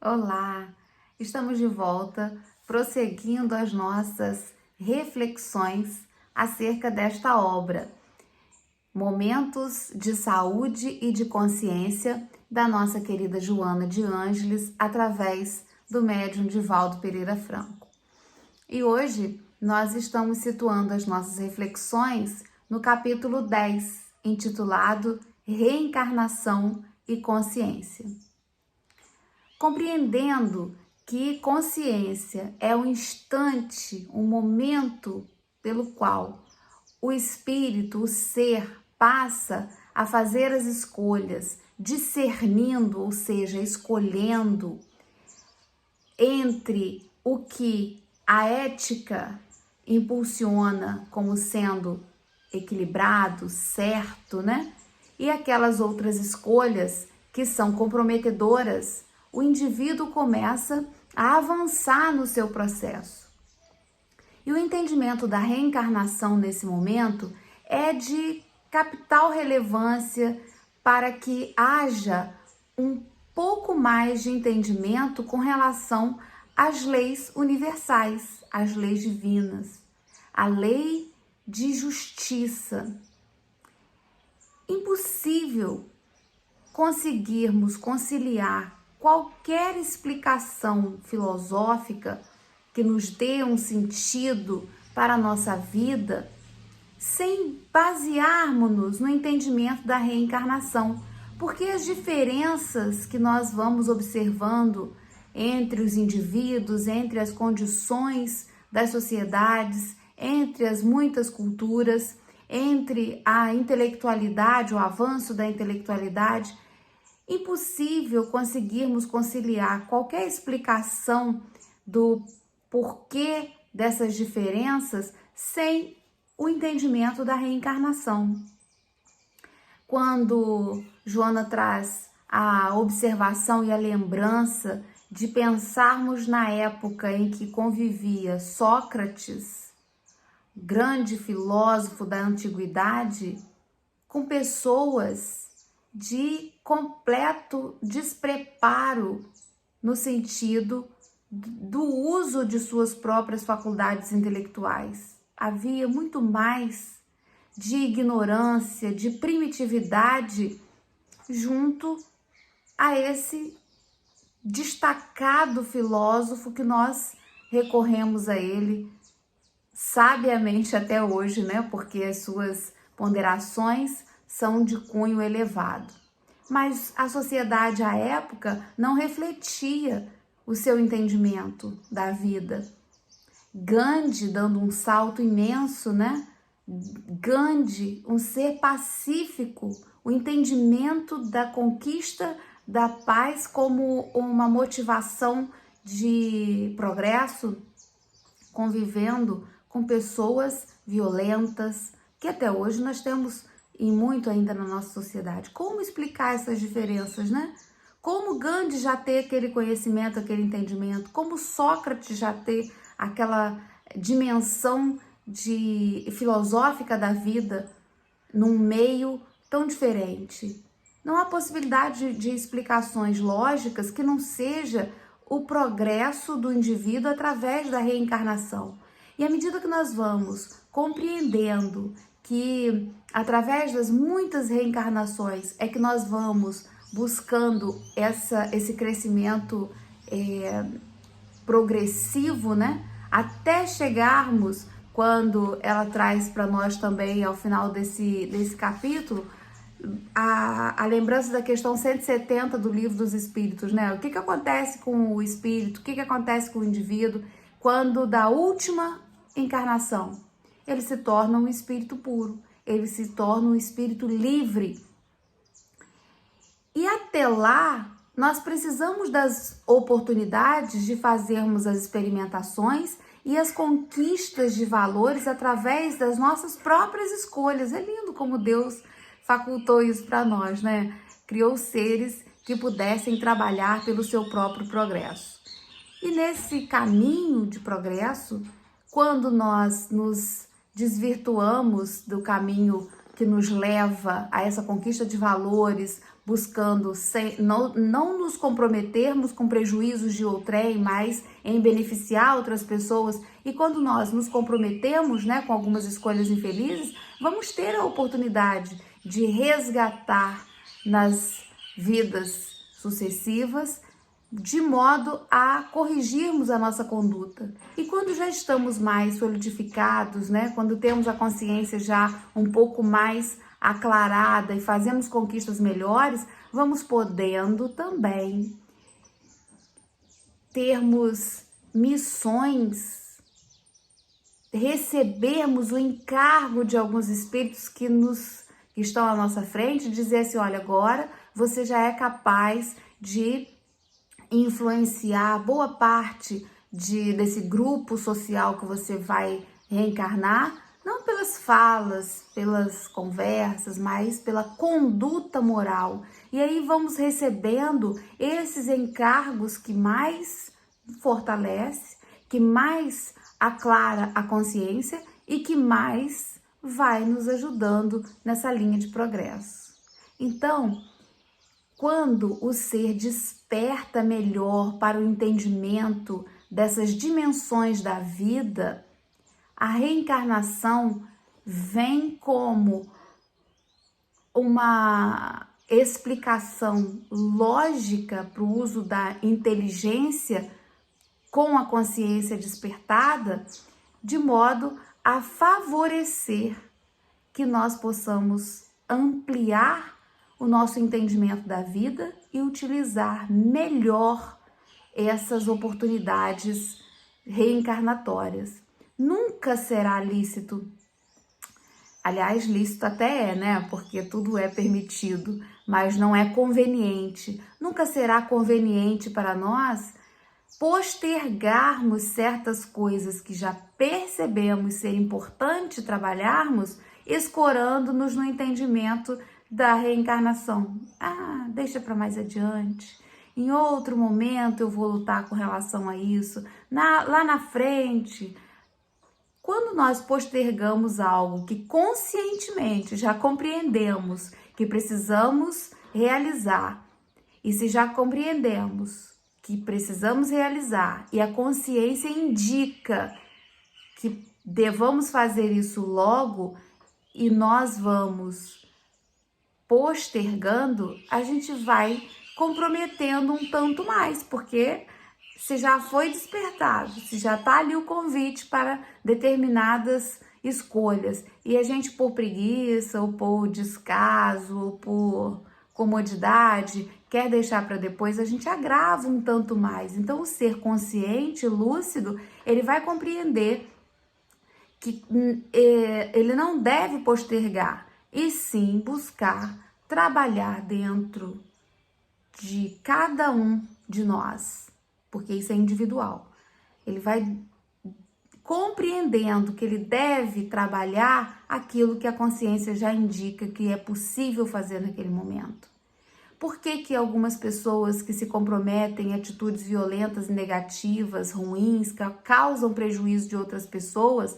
Olá, estamos de volta, prosseguindo as nossas reflexões acerca desta obra, Momentos de Saúde e de Consciência, da nossa querida Joana de Ângeles, através do médium Divaldo Pereira Franco. E hoje nós estamos situando as nossas reflexões no capítulo 10, intitulado Reencarnação e Consciência. Compreendendo que consciência é um instante, um momento pelo qual o espírito, o ser, passa a fazer as escolhas, discernindo, ou seja, escolhendo entre o que a ética impulsiona como sendo equilibrado, certo, né? E aquelas outras escolhas que são comprometedoras, o indivíduo começa a avançar no seu processo. E o entendimento da reencarnação nesse momento é de capital relevância para que haja um pouco mais de entendimento com relação às leis universais, às leis divinas, a lei de justiça. Impossível conseguirmos conciliar qualquer explicação filosófica que nos dê um sentido para a nossa vida sem basearmos-nos no entendimento da reencarnação, porque as diferenças que nós vamos observando entre os indivíduos, entre as condições das sociedades, entre as muitas culturas, entre a intelectualidade, o avanço da intelectualidade, impossível conseguirmos conciliar qualquer explicação do porquê dessas diferenças sem o entendimento da reencarnação. Quando Joana traz a observação e a lembrança de pensarmos na época em que convivia Sócrates, grande filósofo da antiguidade, com pessoas de completo despreparo no sentido do uso de suas próprias faculdades intelectuais. Havia muito mais de ignorância, de primitividade junto a esse destacado filósofo que nós recorremos a ele sabiamente até hoje, né? Porque as suas ponderações são de cunho elevado. Mas a sociedade à época não refletia o seu entendimento da vida. Gandhi dando um salto imenso, né? Gandhi, um ser pacífico, o entendimento da conquista da paz como uma motivação de progresso, convivendo com pessoas violentas, que até hoje nós temos e muito ainda na nossa sociedade. Como explicar essas diferenças, né? Como Gandhi já ter aquele conhecimento, aquele entendimento, como Sócrates já ter aquela dimensão filosófica da vida num meio tão diferente. Não há possibilidade de explicações lógicas que não seja o progresso do indivíduo através da reencarnação. E à medida que nós vamos compreendendo que através das muitas reencarnações é que nós vamos buscando esse crescimento progressivo, né? Até chegarmos, quando ela traz para nós também, ao final desse capítulo, a lembrança da questão 170 do Livro dos Espíritos, né? O que acontece com o espírito, o que acontece com o indivíduo quando da última encarnação ele se torna um espírito puro, ele se torna um espírito livre. E até lá, nós precisamos das oportunidades de fazermos as experimentações e as conquistas de valores através das nossas próprias escolhas. É lindo como Deus facultou isso para nós, né? Criou seres que pudessem trabalhar pelo seu próprio progresso. E nesse caminho de progresso, quando nós nos desvirtuamos do caminho que nos leva a essa conquista de valores, buscando não nos comprometermos com prejuízos de outrem, mas em beneficiar outras pessoas. E quando nós nos comprometemos, né, com algumas escolhas infelizes, vamos ter a oportunidade de resgatar nas vidas sucessivas, de modo a corrigirmos a nossa conduta. E quando já estamos mais solidificados, né, quando temos a consciência já um pouco mais aclarada e fazemos conquistas melhores, vamos podendo também termos missões, recebermos o encargo de alguns espíritos que estão à nossa frente, e dizer assim, olha, agora você já é capaz de influenciar boa parte desse grupo social que você vai reencarnar, não pelas falas, pelas conversas, mas pela conduta moral. E aí vamos recebendo esses encargos que mais fortalece, que mais aclara a consciência e que mais vai nos ajudando nessa linha de progresso. Então, quando o ser desperta melhor para o entendimento dessas dimensões da vida, a reencarnação vem como uma explicação lógica para o uso da inteligência com a consciência despertada, de modo a favorecer que nós possamos ampliar o nosso entendimento da vida e utilizar melhor essas oportunidades reencarnatórias. Nunca será lícito, aliás, lícito até é, né? Porque tudo é permitido, mas não é conveniente. Nunca será conveniente para nós postergarmos certas coisas que já percebemos ser importante trabalharmos, escorando-nos no entendimento da reencarnação. Deixa para mais adiante. Em outro momento eu vou lutar com relação a isso. Lá na frente. Quando nós postergamos algo que conscientemente já compreendemos que precisamos realizar, e se já compreendemos que precisamos realizar e a consciência indica que devamos fazer isso logo e nós vamos postergando, a gente vai comprometendo um tanto mais, porque se já foi despertado, se já está ali o convite para determinadas escolhas e a gente por preguiça ou por descaso ou por comodidade quer deixar para depois, a gente agrava um tanto mais. Então o ser consciente, lúcido, ele vai compreender que ele não deve postergar e sim buscar trabalhar dentro de cada um de nós, porque isso é individual. Ele vai compreendendo que ele deve trabalhar aquilo que a consciência já indica que é possível fazer naquele momento. Por que algumas pessoas que se comprometem em atitudes violentas, negativas, ruins, que causam prejuízo de outras pessoas,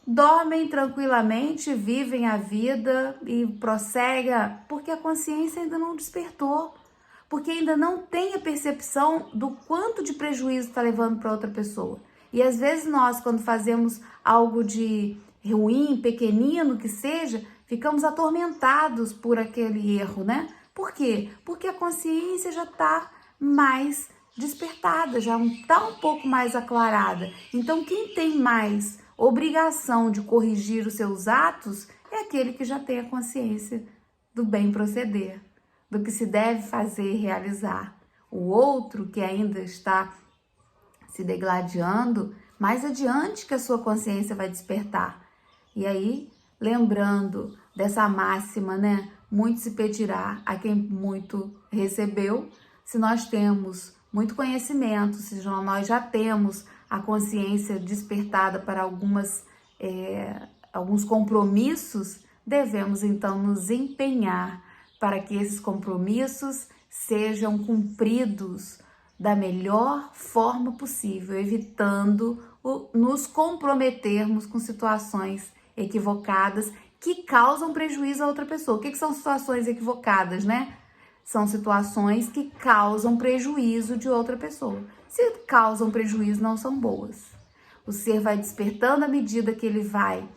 dormem tranquilamente, vivem a vida e prosseguem? Porque a consciência ainda não despertou, porque ainda não tem a percepção do quanto de prejuízo está levando para outra pessoa. E às vezes nós, quando fazemos algo de ruim, pequenino que seja, ficamos atormentados por aquele erro, né? Por quê? Porque a consciência já está mais despertada, já está um pouco mais aclarada. Então, quem tem mais obrigação de corrigir os seus atos é aquele que já tem a consciência do bem proceder, do que se deve fazer e realizar. O outro que ainda está se degladiando, mais adiante que a sua consciência vai despertar. E aí, lembrando dessa máxima, né? Muito se pedirá a quem muito recebeu. Se nós temos muito conhecimento, se nós já temos a consciência despertada para alguns compromissos, devemos então nos empenhar para que esses compromissos sejam cumpridos da melhor forma possível, evitando nos comprometermos com situações equivocadas que causam prejuízo a outra pessoa. O que são situações equivocadas, né? São situações que causam prejuízo de outra pessoa. Se causam prejuízo, não são boas. O ser vai despertando à medida que ele vai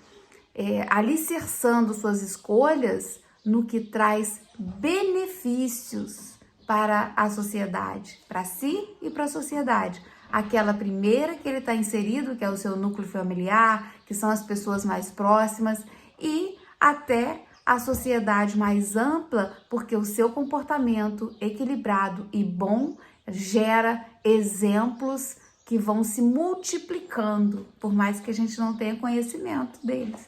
alicerçando suas escolhas no que traz benefícios para a sociedade, para si e para a sociedade. Aquela primeira que ele está inserido, que é o seu núcleo familiar, que são as pessoas mais próximas, e até a sociedade mais ampla, porque o seu comportamento equilibrado e bom gera exemplos que vão se multiplicando, por mais que a gente não tenha conhecimento deles,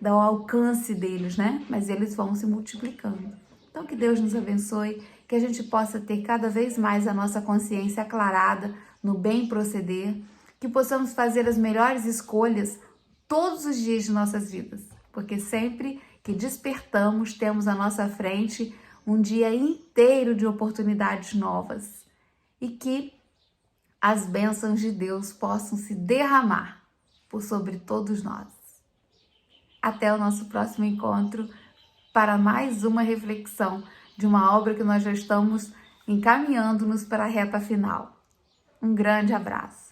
do alcance deles, né? Mas eles vão se multiplicando. Então, que Deus nos abençoe, que a gente possa ter cada vez mais a nossa consciência aclarada no bem proceder, que possamos fazer as melhores escolhas todos os dias de nossas vidas, porque sempre que despertamos, temos à nossa frente um dia inteiro de oportunidades novas e que as bênçãos de Deus possam se derramar por sobre todos nós. Até o nosso próximo encontro para mais uma reflexão de uma obra que nós já estamos encaminhando-nos para a reta final. Um grande abraço.